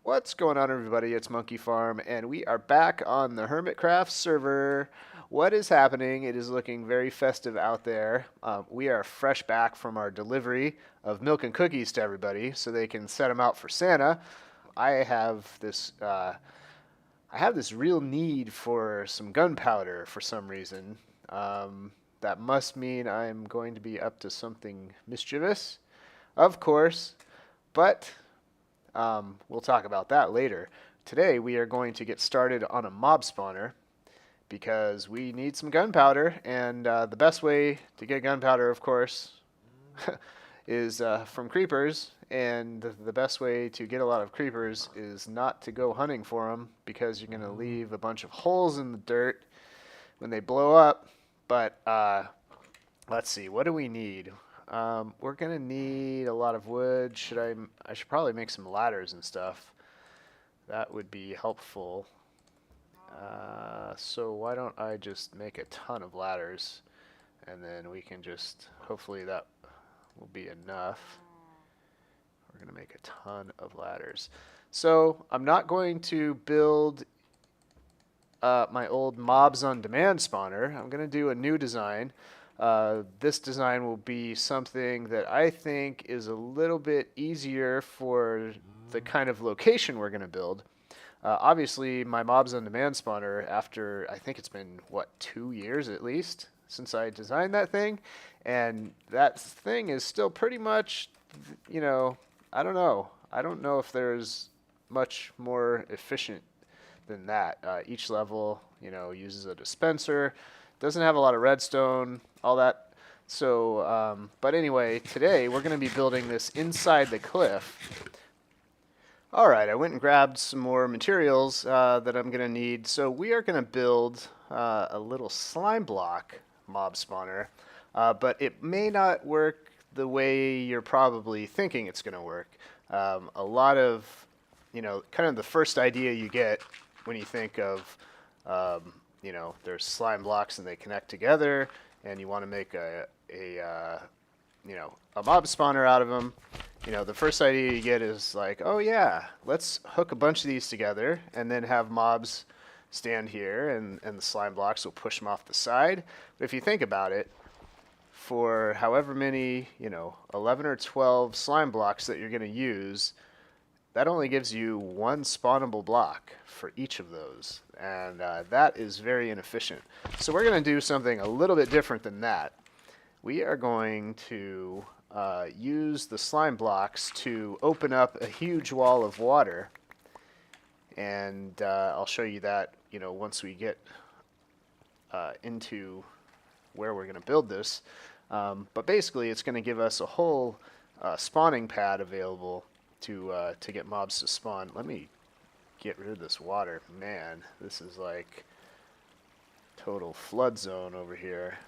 What's going on, everybody? It's Monkey Farm, and we are back on the Hermitcraft server. What is happening? It is looking very festive out there. We are fresh back from our delivery of milk and cookies to everybody, so they can set them out for Santa. I have this, I have this real need for some gunpowder for some reason. That must mean I'm going to be up to something mischievous, of course, but we'll talk about that later. Today we are going to get started on a mob spawner because we need some gunpowder, and the best way to get gunpowder, of course, is from creepers. And the best way to get a lot of creepers is not to go hunting for them because you're going to leave a bunch of holes in the dirt when they blow up. But let's see, what do we need? We're gonna need a lot of wood. I should probably make some ladders and stuff. That would be helpful. So why don't I just make a ton of ladders, and then we can just, hopefully that will be enough. We're gonna make a ton of ladders. So I'm not going to build my old mobs on demand spawner. I'm gonna do a new design. This design will be something that I think is a little bit easier for the kind of location we're going to build. Obviously, my Mobs on Demand spawner, after I think it's been, what, 2 years at least since I designed that thing, and that thing is still pretty much, I don't know. I don't know if there's much more efficient than that. Each level, uses a dispenser. Doesn't have a lot of redstone, all that. So, but anyway, today we're going to be building this inside the cliff. All right, I went and grabbed some more materials that I'm going to need. So we are going to build a little slime block mob spawner, but it may not work the way you're probably thinking it's going to work. A lot of, kind of the first idea you get when you think of there's slime blocks and they connect together, and you want to make a mob spawner out of them. The first idea you get is like, oh yeah, let's hook a bunch of these together and then have mobs stand here, and the slime blocks will push them off the side. But if you think about it, for however many, 11 or 12 slime blocks that you're going to use, that only gives you one spawnable block for each of those, and that is very inefficient. So we're going to do something a little bit different than that. We are going to use the slime blocks to open up a huge wall of water, and I'll show you that once we get into where we're going to build this. But basically, it's going to give us a whole spawning pad available to get mobs to spawn. Let me get rid of this water. Man, this is like total flood zone over here.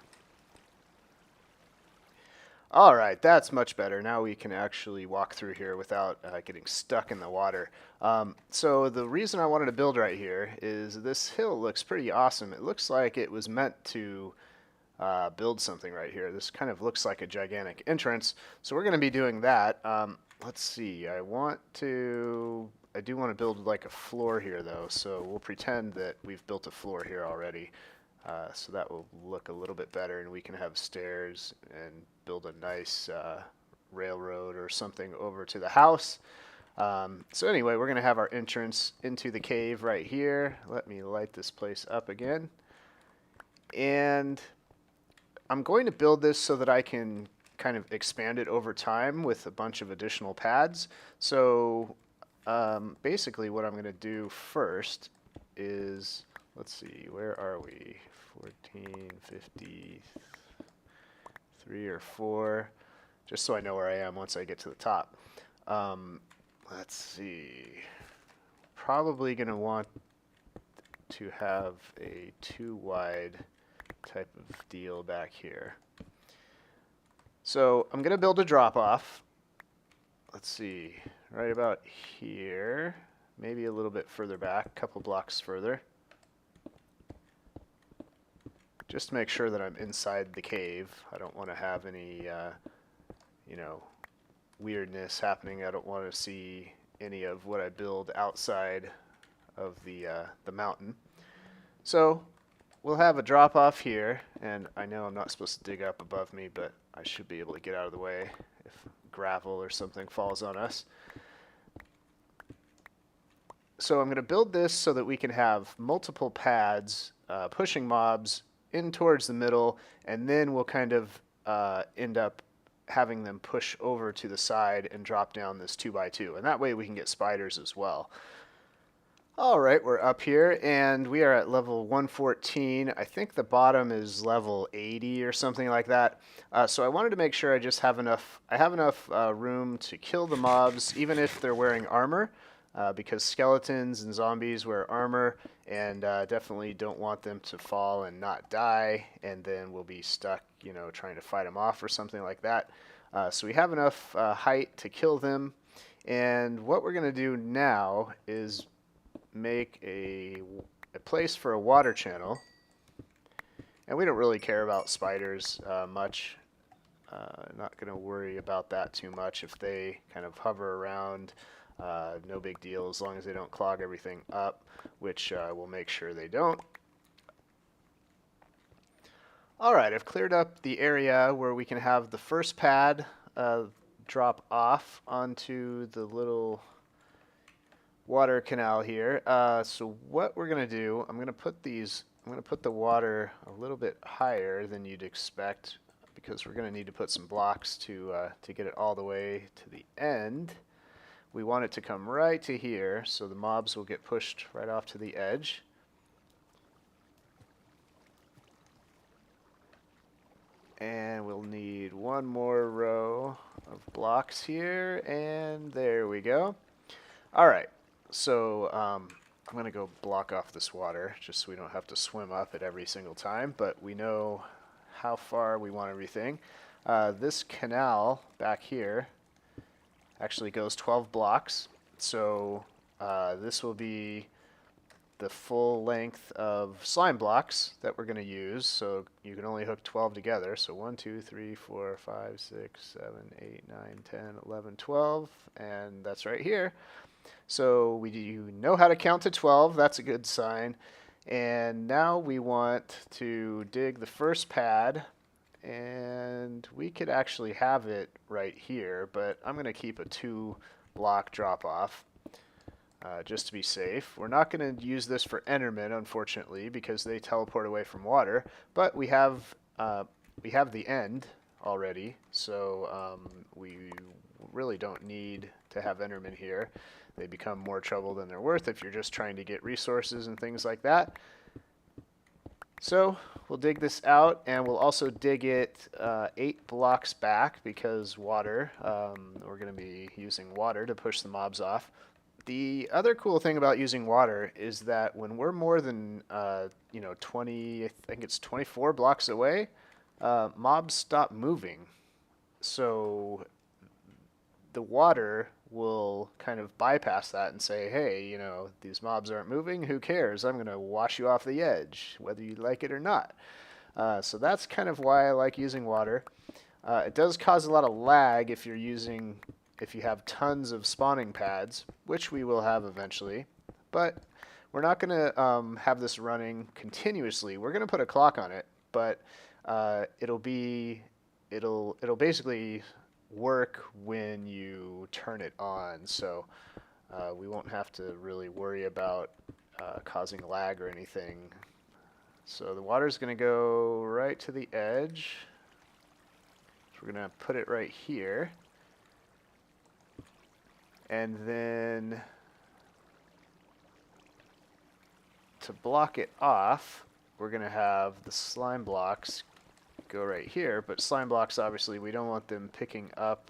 All right, that's much better. Now we can actually walk through here without getting stuck in the water. So the reason I wanted to build right here is this hill looks pretty awesome. It looks like it was meant to build something right here. This kind of looks like a gigantic entrance. So we're going to be doing that. Let's see. I do want to build like a floor here though. So we'll pretend that we've built a floor here already. So that will look a little bit better, and we can have stairs and build a nice railroad or something over to the house. So anyway, we're going to have our entrance into the cave right here. Let me light this place up again. And I'm going to build this so that I can kind of expand it over time with a bunch of additional pads. So basically what I'm going to do first is, let's see, where are we? 1453 or 4, just so I know where I am once I get to the top. Let's see, probably going to want to have a 2 wide type of deal back here. So I'm going to build a drop off. Let's see, right about here, maybe a little bit further back, a couple blocks further. Just to make sure that I'm inside the cave. I don't want to have any, weirdness happening. I don't want to see any of what I build outside of the mountain. So we'll have a drop off here, and I know I'm not supposed to dig up above me, but I should be able to get out of the way if gravel or something falls on us. So I'm going to build this so that we can have multiple pads pushing mobs in towards the middle, and then we'll kind of end up having them push over to the side and drop down this 2x2, and that way we can get spiders as well. All right, we're up here, and we are at level 114. I think the bottom is level 80 or something like that. So I wanted to make sure I just have enough. I have enough room to kill the mobs, even if they're wearing armor, because skeletons and zombies wear armor, and definitely don't want them to fall and not die, and then we'll be stuck, you know, trying to fight them off or something like that. So we have enough height to kill them, and what we're going to do now is make a place for a water channel. And we don't really care about spiders much. Not going to worry about that too much. If they kind of hover around, no big deal as long as they don't clog everything up, which we'll make sure they don't. Alright, I've cleared up the area where we can have the first pad drop off onto the little water canal here. So what we're going to do, I'm going to put the water a little bit higher than you'd expect, because we're going to need to put some blocks to get it all the way to the end. We want it to come right to here, so the mobs will get pushed right off to the edge. And we'll need one more row of blocks here, and there we go. Alright, so I'm going to go block off this water, just so we don't have to swim up it every single time, but we know how far we want everything. This canal back here actually goes 12 blocks, so this will be the full length of slime blocks that we're going to use. So you can only hook 12 together. So 1, 2, 3, 4, 5, 6, 7, 8, 9, 10, 11, 12, and that's right here. So you know how to count to 12. That's a good sign. And now we want to dig the first pad, and we could actually have it right here, but I'm going to keep a 2-block drop off. Just to be safe. We're not going to use this for Endermen, unfortunately, because they teleport away from water, but we have the end already, so we really don't need to have Endermen here. They become more trouble than they're worth if you're just trying to get resources and things like that. So we'll dig this out, and we'll also dig it 8 blocks back, because water, we're going to be using water to push the mobs off. The other cool thing about using water is that when we're more than 20, I think it's 24 blocks away, mobs stop moving. So the water will kind of bypass that and say, hey, you know, these mobs aren't moving, who cares? I'm going to wash you off the edge, whether you like it or not. So that's kind of why I like using water. It does cause a lot of lag if you have tons of spawning pads, which we will have eventually, but we're not going to have this running continuously. We're going to put a clock on it, but it'll basically work when you turn it on, so we won't have to really worry about causing lag or anything. So the water's going to go right to the edge. So we're going to put it right here. And then to block it off, we're going to have the slime blocks go right here. But slime blocks, obviously, we don't want them picking up.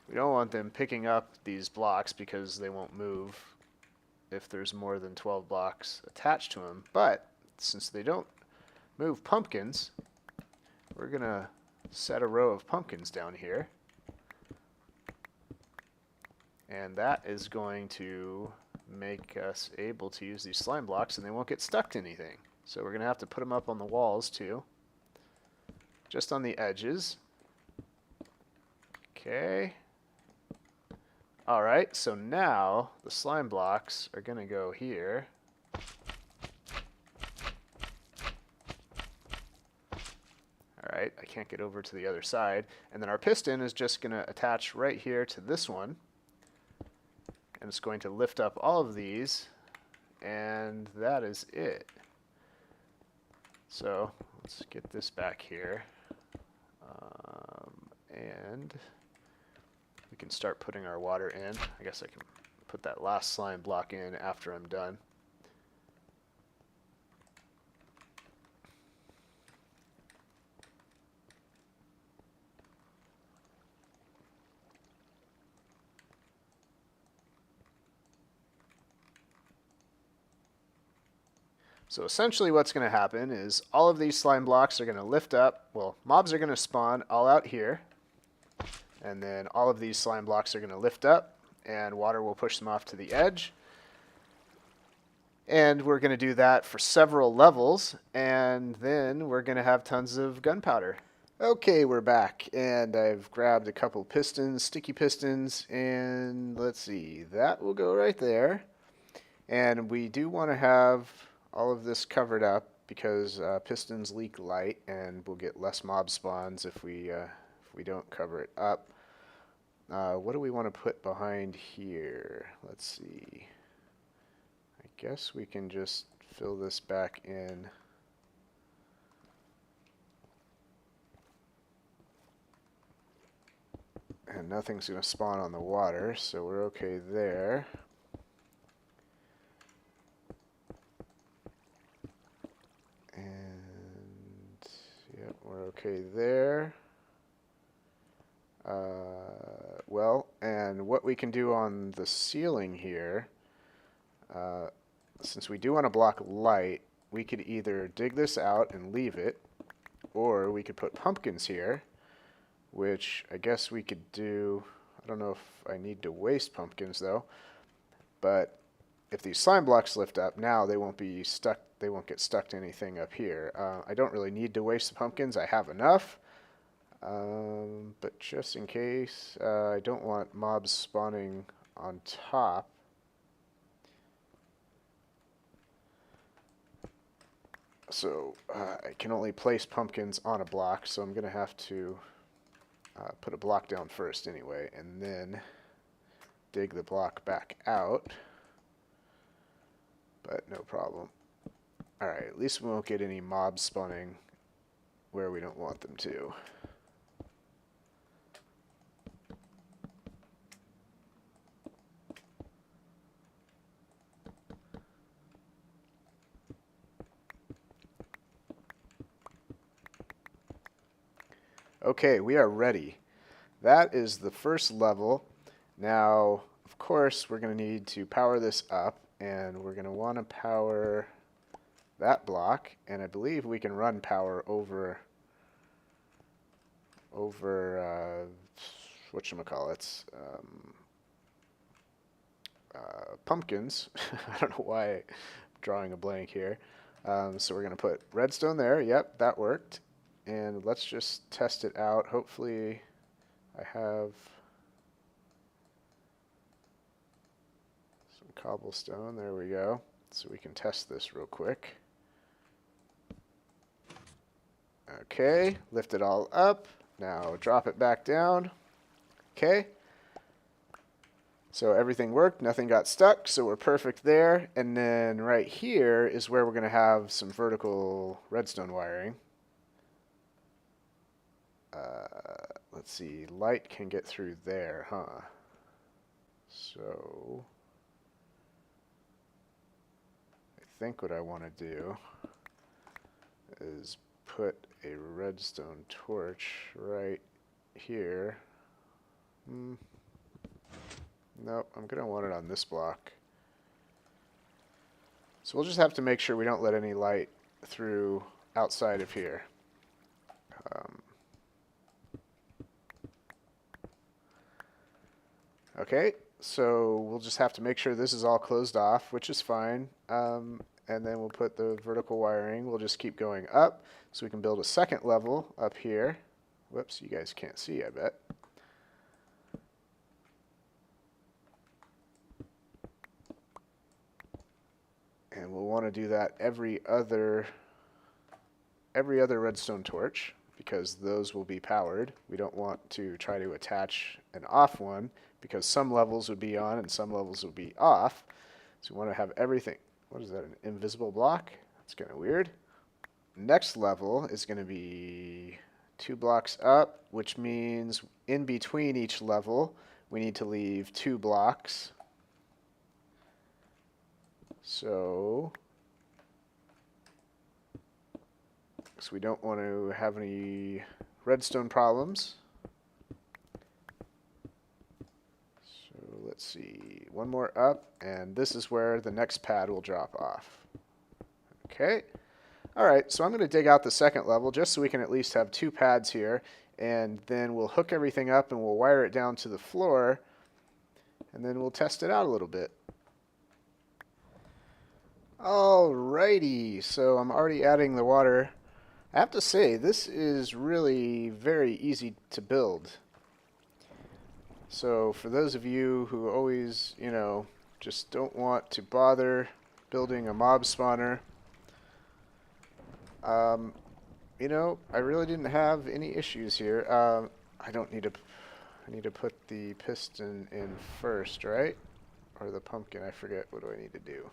We don't want them picking up these blocks because they won't move if there's more than 12 blocks attached to them. But since they don't move pumpkins, we're going to set a row of pumpkins down here. And that is going to make us able to use these slime blocks, and they won't get stuck to anything. So we're going to have to put them up on the walls too, just on the edges. Okay. Alright, so now the slime blocks are going to go here. Alright, I can't get over to the other side. And then our piston is just going to attach right here to this one. And it's going to lift up all of these. And that is it. So let's get this back here. And we can start putting our water in. I guess I can put that last slime block in after I'm done. So essentially what's going to happen is all of these slime blocks are going to lift up. Well, mobs are going to spawn all out here. And then all of these slime blocks are going to lift up, and water will push them off to the edge. And we're going to do that for several levels, and then we're going to have tons of gunpowder. Okay, we're back, and I've grabbed a couple pistons, sticky pistons, and let's see, that will go right there. And we do want to have all of this covered up because pistons leak light, and we'll get less mob spawns if we don't cover it up. What do we want to put behind here? Let's see. I guess we can just fill this back in. And nothing's going to spawn on the water, so we're okay there. And, yeah, we're okay there. Well, and what we can do on the ceiling here, since we do want to block light, we could either dig this out and leave it, or we could put pumpkins here, which I guess we could do. I don't know if I need to waste pumpkins though, but if these slime blocks lift up now, they won't be stuck. They won't get stuck to anything up here. I don't really need to waste the pumpkins. I have enough. But just in case, I don't want mobs spawning on top. So I can only place pumpkins on a block, so I'm going to have to put a block down first anyway, and then dig the block back out. But no problem. Alright, at least we won't get any mobs spawning where we don't want them to. Okay, we are ready. That is the first level. Now, of course, we're going to need to power this up, and we're going to want to power that block, and I believe we can run power over whatchamacallits, pumpkins. I don't know why I'm drawing a blank here. So we're going to put redstone there. Yep, that worked. And let's just test it out. Hopefully I have some cobblestone. There we go. So we can test this real quick. Okay, lift it all up. Now drop it back down. Okay. So everything worked, nothing got stuck, so we're perfect there. And then right here is where we're going to have some vertical redstone wiring. Let's see, light can get through there, huh? So I think what I want to do is put a redstone torch right here. Nope, I'm going to want it on this block. So we'll just have to make sure we don't let any light through outside of here. Okay, so we'll just have to make sure this is all closed off, which is fine. And then we'll put the vertical wiring. We'll just keep going up so we can build a second level up here. Whoops, you guys can't see, I bet. And we'll want to do that every other redstone torch, because those will be powered. We don't want to try to attach an off one, because some levels would be on and some levels would be off. So we want to have everything. What is that, an invisible block? That's kind of weird. Next level is going to be 2 blocks up, which means in between each level we need to leave 2 blocks. So we don't want to have any redstone problems. So let's see, 1 more up, and this is where the next pad will drop off. Okay. Alright, so I'm going to dig out the second level just so we can at least have 2 pads here, and then we'll hook everything up and we'll wire it down to the floor, and then we'll test it out a little bit. Alrighty, so I'm already adding the water. I have to say, this is really very easy to build. So for those of you who always, just don't want to bother building a mob spawner, I really didn't have any issues here. I need to put the piston in first, right? Or the pumpkin, I forget. What do I need to do?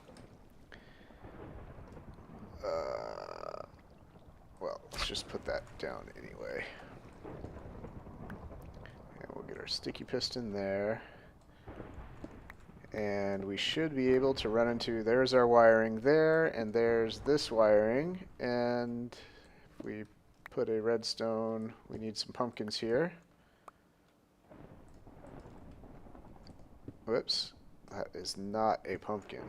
Well, let's just put that down anyway. And we'll get our sticky piston there. And we should be able to run into, there's our wiring there, and there's this wiring. And if we put a redstone, we need some pumpkins here. Whoops, that is not a pumpkin.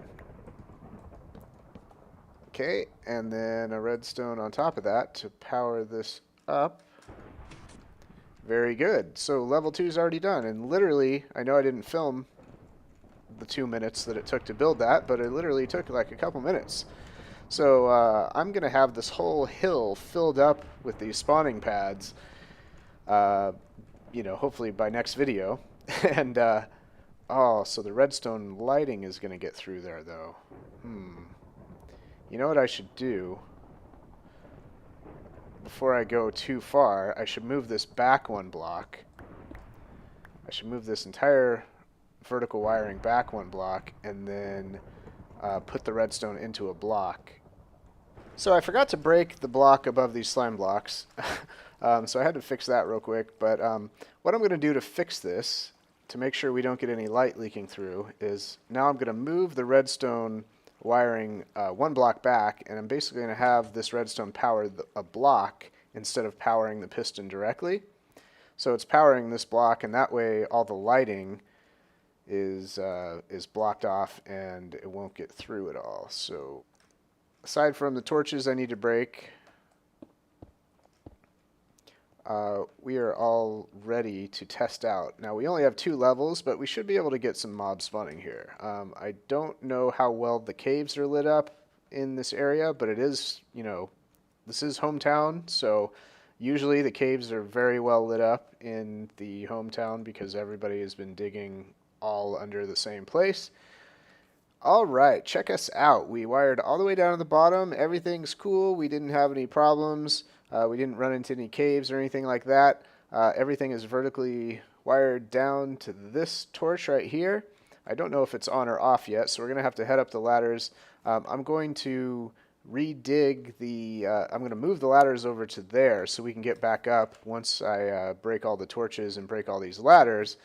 Okay, and then a redstone on top of that to power this up. Very good. So level 2 is already done, and literally, I know I didn't film the 2 minutes that it took to build that, but it literally took like a couple minutes. So I'm going to have this whole hill filled up with these spawning pads, hopefully by next video. And, so the redstone lighting is going to get through there, though. You know what I should do? Before I go too far, I should move this back 1 block. I should move this entire vertical wiring back 1 block, and then put the redstone into a block. So I forgot to break the block above these slime blocks, so I had to fix that real quick. But what I'm going to do to fix this, to make sure we don't get any light leaking through, is now I'm going to move the redstone wiring 1 block back, and I'm basically going to have this redstone power a block instead of powering the piston directly. So it's powering this block, and that way all the lighting is blocked off and it won't get through at all. So aside from the torches I need to break, we are all ready to test out. Now we only have 2 levels, but we should be able to get some mob spawning here. I don't know how well the caves are lit up in this area, but it is, this is hometown, so usually the caves are very well lit up in the hometown because everybody has been digging all under the same place. Alright, check us out. We wired all the way down to the bottom. Everything's cool. We didn't have any problems. We didn't run into any caves or anything like that. Everything is vertically wired down to this torch right here. I don't know if it's on or off yet, so we're going to have to head up the ladders. I'm going to redig the, I'm going to move the ladders over to there so we can get back up once I break all the torches and break all these ladders.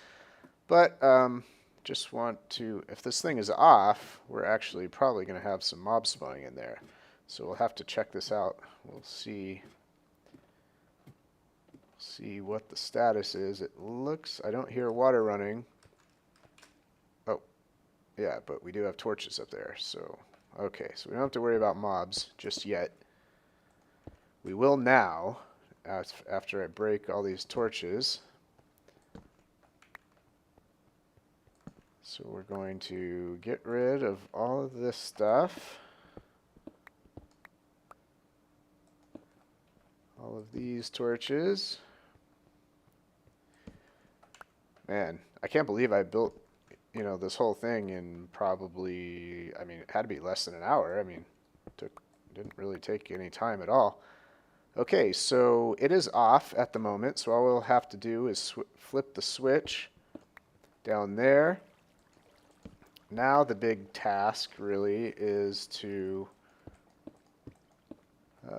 But just want to, if this thing is off, we're actually probably going to have some mob spawning in there. So we'll have to check this out. We'll see what the status is. It looks, I don't hear water running. Oh, yeah, but we do have torches up there. So, okay, so we don't have to worry about mobs just yet. We will now, after I break all these torches. So we're going to get rid of all of this stuff. All of these torches. Man, I can't believe I built you know, this whole thing in probably, I mean, it had to be less than an hour. I mean, didn't really take any time at all. Okay, so it is off at the moment, so all we'll have to do is flip the switch down there. Now the big task really is to,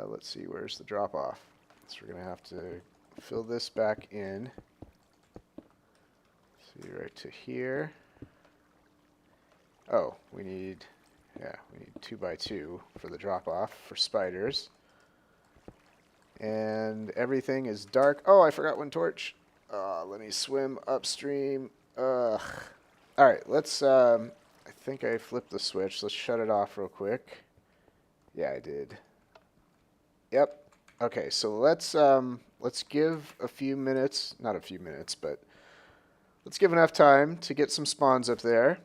let's see, where's the drop off? So we're going to have to fill this back in. See, right to here. Oh, we need 2x2 for the drop off for spiders. And everything is dark. Oh, I forgot one torch. Let me swim upstream. Ugh. All right, let's, I think I flipped the switch. Let's shut it off real quick. Yeah, I did. Yep. Okay, so let's give a few minutes, not a few minutes, but let's give enough time to get some spawns up there,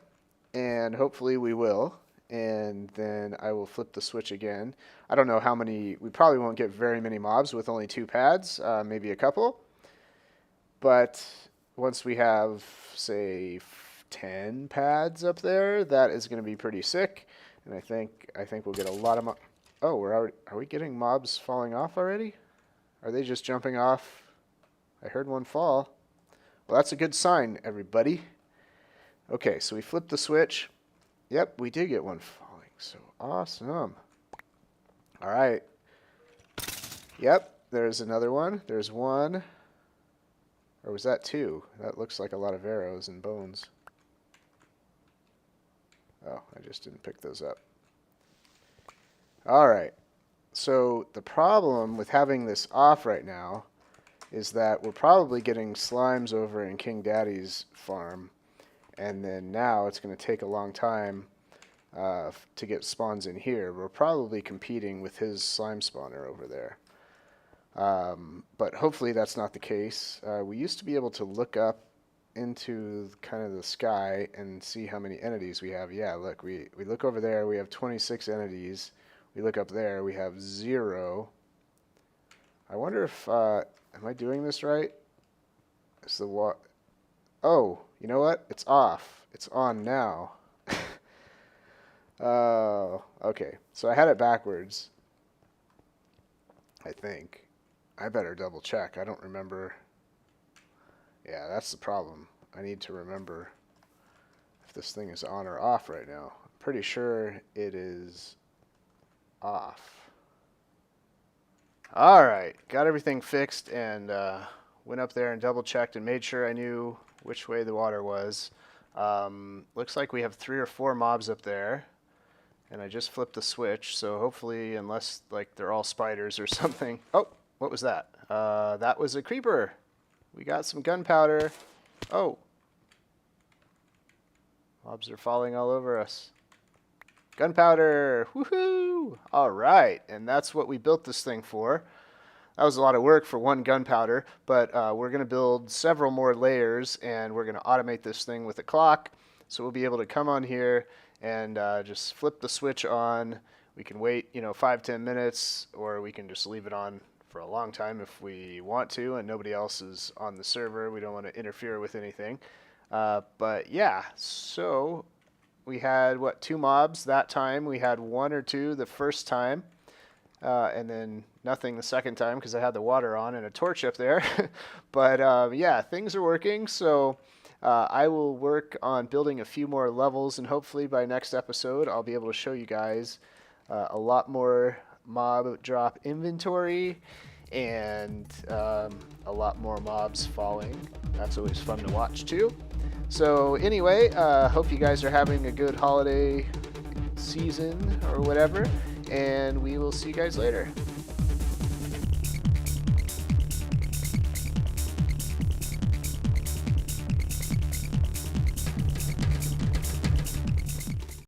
and hopefully we will. And then I will flip the switch again. I don't know how many, we probably won't get very many mobs with only 2 pads, maybe a couple. But once we have, say, 10 pads up there, that is going to be pretty sick. And I think we'll get a lot of oh, are we getting mobs falling off already? Are they just jumping off? I heard one fall. Well, that's a good sign, everybody. Okay, so we flipped the switch. Yep, we did get one falling, so awesome. All right. Yep, there's another one. There's one. Or was that 2? That looks like a lot of arrows and bones. Oh, I just didn't pick those up. All right. So the problem with having this off right now is that we're probably getting slimes over in King Daddy's farm. And then now it's going to take a long time to get spawns in here. We're probably competing with his slime spawner over there. But hopefully that's not the case. We used to be able to look up into kind of the sky and see how many entities we have. Yeah, look, we look over there, we have 26 entities. We look up there, we have 0. I wonder if, am I doing this right? Is the what? Oh, you know what? It's off. It's on now. Oh, okay. So I had it backwards. I think. I better double check. I don't remember. Yeah, that's the problem. I need to remember if this thing is on or off right now. I'm pretty sure it is off. All right. Got everything fixed and went up there and double checked and made sure I knew which way the water was. Looks like we have 3 or 4 mobs up there. And I just flipped the switch, so hopefully, unless like they're all spiders or something. Oh, what was that? That was a creeper. We got some gunpowder. Oh. Mobs are falling all over us. Gunpowder! Woohoo! All right, and that's what we built this thing for. That was a lot of work for 1 gunpowder, but we're going to build several more layers, and we're going to automate this thing with a clock. So we'll be able to come on here and just flip the switch on. We can wait, 5-10 minutes, or we can just leave it on for a long time if we want to, and nobody else is on the server. We don't want to interfere with anything. But yeah, so we had, 2 mobs that time. We had 1 or 2 the first time, and then nothing the second time because I had the water on and a torch up there. But yeah, things are working, so I will work on building a few more levels, and hopefully by next episode I'll be able to show you guys a lot more mob drop inventory and a lot more mobs falling. That's always fun to watch too. So anyway, hope you guys are having a good holiday season or whatever, and we will see you guys later.